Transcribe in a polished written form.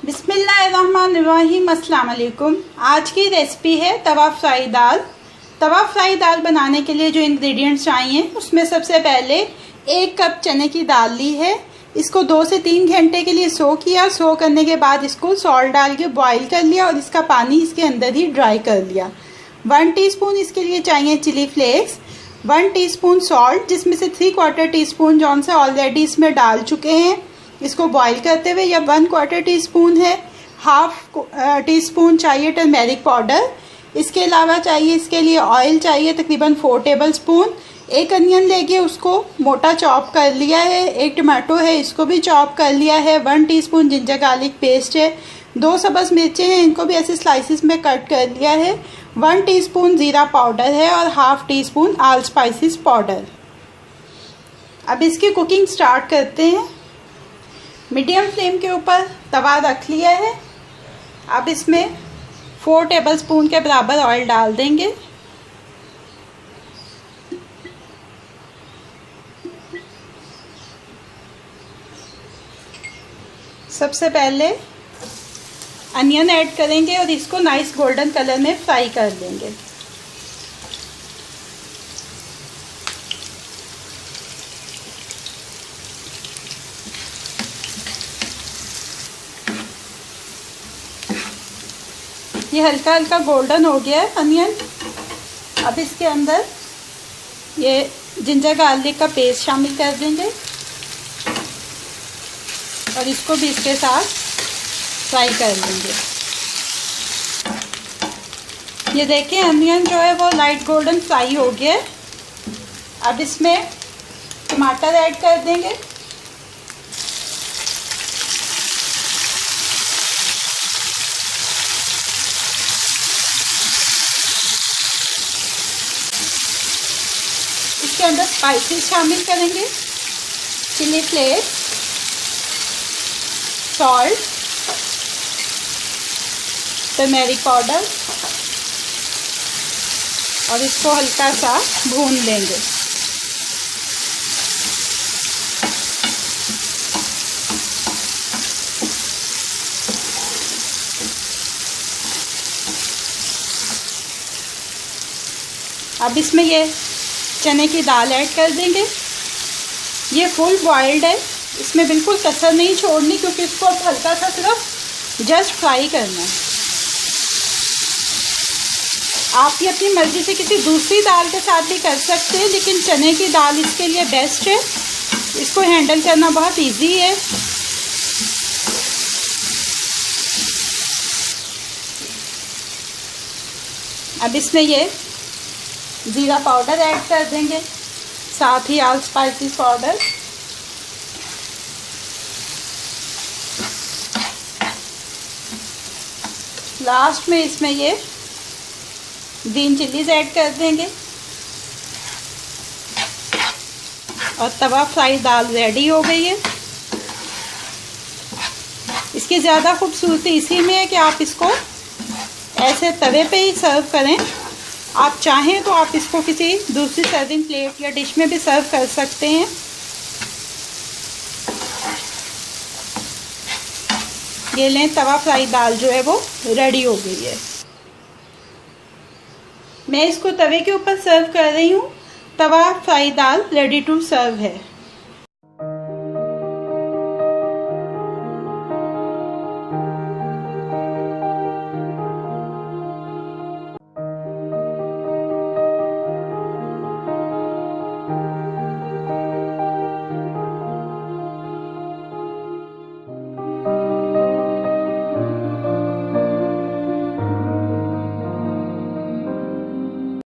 बिस्मिल्लाहिर्रहमानिर्रहीम। अस्सलाम वालेकुम। आज की रेसिपी है तवा फ्राई दाल। तवा फ्राई दाल बनाने के लिए जो इंग्रेडिएंट्स चाहिए उसमें सबसे पहले 1 कप चने की दाल ली है। इसको 2 से 3 घंटे के लिए सो किया। सो करने के बाद इसको सॉल्ट डाल के बॉईल कर लिया और इसका पानी इसके अंदर ही ड्राई कर लिया। 1 टीस्पून इसके लिए चाहिए चिली फ्लेक्स, 1 टीस्पून सॉल्ट, जिसमें से 3/4 टीस्पून जौन से ऑलरेडी इसमें डाल चुके हैं इसको बॉईल करते हुए। या 1/4 टीस्पून है। 1/2 टीस्पून चाहिए टर्मेरिक पाउडर। इसके अलावा चाहिए इसके लिए ऑयल चाहिए तकरीबन 4 टेबलस्पून। 1 अनियन लेके उसको मोटा चॉप कर लिया है। 1 टमाटो है, इसको भी चॉप कर लिया है। 1 टीस्पून जिंजर गार्लिक पेस्ट है। 2 सब्ज़ मिर्चें हैं, इनको भी ऐसे स्लाइसिस में कट कर लिया है। 1 टीस्पून ज़ीरा पाउडर है और 1/2 टीस्पून ऑल स्पाइसेस पाउडर। अब इसकी कुकिंग स्टार्ट करते हैं। मीडियम फ्लेम के ऊपर तवा रख लिया है। अब इसमें 4 टेबलस्पून के बराबर ऑयल डाल देंगे। सबसे पहले अनियन ऐड करेंगे और इसको नाइस गोल्डन कलर में फ्राई कर लेंगे। ये हल्का हल्का गोल्डन हो गया है अनियन। अब इसके अंदर ये जिंजर गार्लिक का पेस्ट शामिल कर देंगे और इसको भी इसके साथ फ्राई कर लेंगे। ये देखें अनियन जो है वो लाइट गोल्डन फ्राई हो गया है। अब इसमें टमाटर ऐड कर देंगे। इसके अंदर स्पाइसेस शामिल करेंगे, chilli flakes, salt, turmeric powder और इसको हल्का सा भून लेंगे। अब इसमें ये चने की दाल ऐड कर देंगे। ये फुल बॉइल्ड है, इसमें बिल्कुल कसर नहीं छोड़नी क्योंकि इसको अब हल्का सा सिर्फ जस्ट फ्राई करना है। आप ये अपनी मर्ज़ी से किसी दूसरी दाल के साथ भी कर सकते हैं, लेकिन चने की दाल इसके लिए बेस्ट है। इसको हैंडल करना बहुत इजी है। अब इसमें ये ज़ीरा पाउडर ऐड कर देंगे, साथ ही ऑल स्पाइसेस पाउडर। लास्ट में इसमें ये ग्रीन चिलीज ऐड कर देंगे और तवा फ्राई दाल रेडी हो गई है। इसकी ज़्यादा खूबसूरती इसी में है कि आप इसको ऐसे तवे पे ही सर्व करें। आप चाहें तो आप इसको किसी दूसरी सर्विंग प्लेट या डिश में भी सर्व कर सकते हैं। ये लें, तवा फ्राई दाल जो है वो रेडी हो गई है। मैं इसको तवे के ऊपर सर्व कर रही हूँ। तवा फ्राई दाल रेडी टू सर्व है।